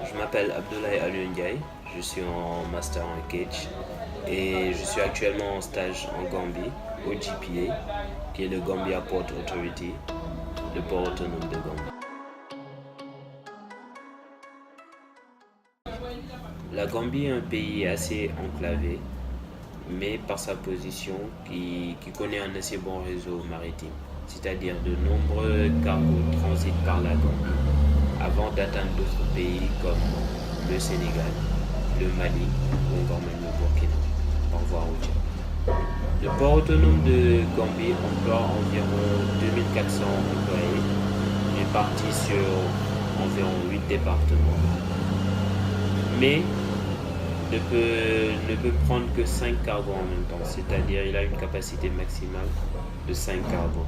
Je m'appelle Abdoulaye Alioune Ndiaye, je suis en master en Cage et je suis actuellement en stage en Gambie, au GPA, qui est le Gambia Port Authority, le port autonome de Gambie. La Gambie est un pays assez enclavé, mais par sa position qui connaît un assez bon réseau maritime, c'est-à-dire de nombreux cargos transitent par la Gambie avant d'atteindre d'autres pays comme le Sénégal, le Mali ou encore même le Burkina, au revoir au Tchad. Le port autonome de Gambie emploie environ 2400 employés répartis sur environ 8 départements, mais ne peut prendre que 5 cargos en même temps, c'est-à-dire il a une capacité maximale de 5 cargos,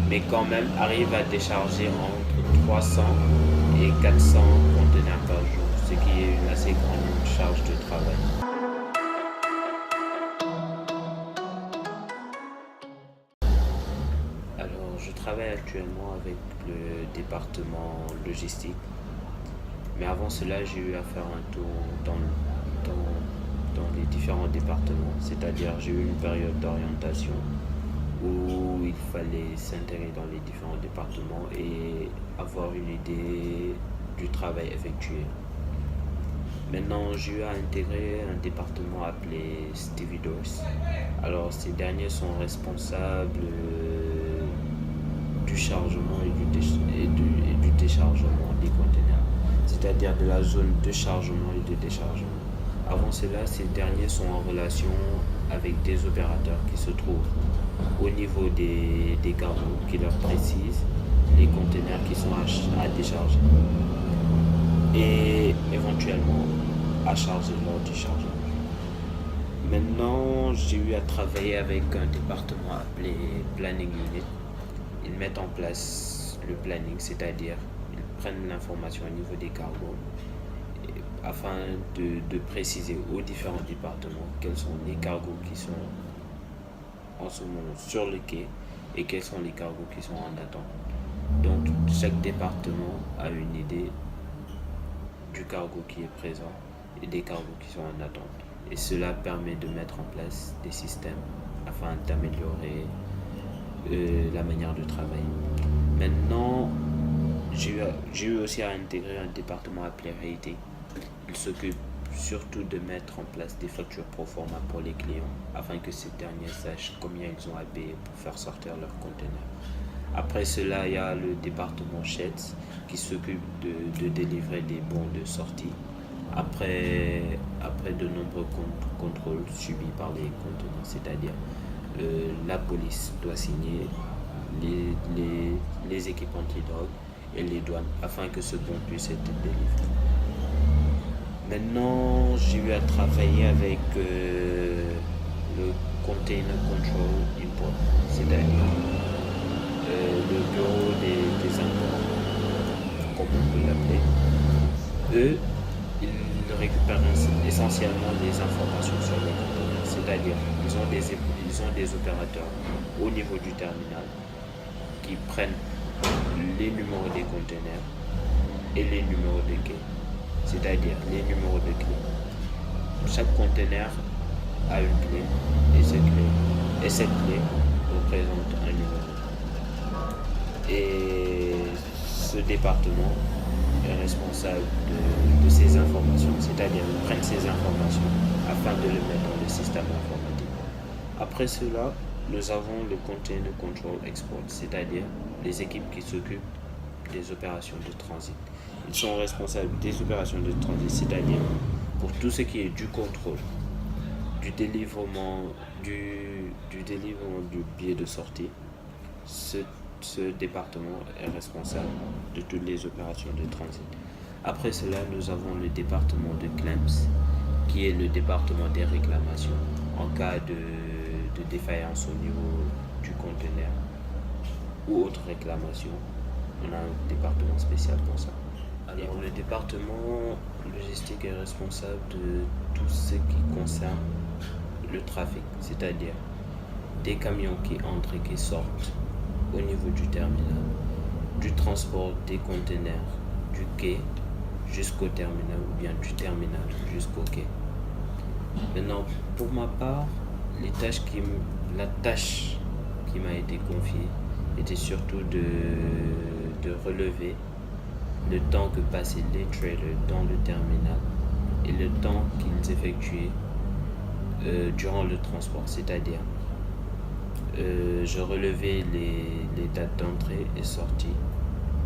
mais quand même arrive à décharger entre 300 et 400 conteneurs par jour, ce qui est une assez grande charge de travail. Alors, je travaille actuellement avec le département logistique, mais avant cela, j'ai eu à faire un tour dans les différents départements, c'est-à-dire j'ai eu une période d'orientation où il fallait s'intégrer dans les différents départements et avoir une idée du travail effectué. Maintenant, j'ai eu à intégrer un département appelé Stevedores. Alors, ces derniers sont responsables du chargement et du déchargement des conteneurs, c'est-à-dire de la zone de chargement et de déchargement. Avant cela, ces derniers sont en relation avec des opérateurs qui se trouvent au niveau des cargos qui leur précisent les conteneurs qui sont à décharger et éventuellement à charger lors du chargement. Maintenant, j'ai eu à travailler avec un département appelé Planning Unit. Ils mettent en place le planning, c'est-à-dire ils prennent l'information au niveau des cargos afin de préciser aux différents départements quels sont les cargos qui sont en ce moment sur le quai et quels sont les cargos qui sont en attente. Donc chaque département a une idée du cargo qui est présent et des cargos qui sont en attente. Et cela permet de mettre en place des systèmes afin d'améliorer la manière de travailler. Maintenant, j'ai eu aussi à intégrer un département appelé Rating. Il s'occupe surtout de mettre en place des factures pro forma pour les clients afin que ces derniers sachent combien ils ont à payer pour faire sortir leurs conteneurs. Après cela, il y a le département Sheds qui s'occupe de délivrer des bons de sortie après de nombreux contrôles subis par les conteneurs, c'est-à-dire la police doit signer, les équipes antidrogue et les douanes afin que ce bon puisse être délivré. Maintenant, j'ai eu à travailler avec le Container Control Import, c'est-à-dire le bureau des imports, comme on peut l'appeler. Eux, ils récupèrent essentiellement les informations sur les conteneurs, c'est-à-dire ils ont des opérateurs au niveau du terminal qui prennent les numéros des conteneurs et les numéros de quai, c'est-à-dire les numéros de clé. Chaque conteneur a une clé et cette clé représente un numéro. Et ce département est responsable de ces informations, c'est-à-dire ils prennent ces informations afin de les mettre dans le système informatique. Après cela, nous avons le Container Control Export, c'est-à-dire les équipes qui s'occupent des opérations de transit. Ils sont responsables des opérations de transit, c'est-à-dire pour tout ce qui est du contrôle, du délivrement du billet de sortie. Ce département est responsable de toutes les opérations de transit. Après cela, nous avons le département de Claims, qui est le département des réclamations en cas de défaillance au niveau du conteneur ou autre réclamation. On a un département spécial pour ça. Alors, le département logistique est responsable de tout ce qui concerne le trafic, c'est-à-dire des camions qui entrent et qui sortent au niveau du terminal, du transport des conteneurs, du quai jusqu'au terminal ou bien du terminal jusqu'au quai. Maintenant, pour ma part, la tâche qui m'a été confiée était surtout de relever le temps que passaient les trailers dans le terminal et le temps qu'ils effectuaient durant le transport. C'est-à-dire, je relevais les dates d'entrée et sortie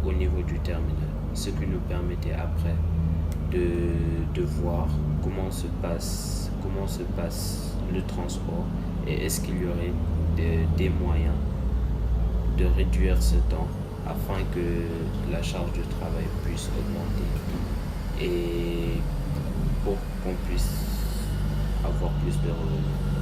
au niveau du terminal, ce qui nous permettait après de voir comment se passe le transport et est-ce qu'il y aurait des moyens de réduire ce temps afin que la charge de travail puisse augmenter et pour qu'on puisse avoir plus de revenus.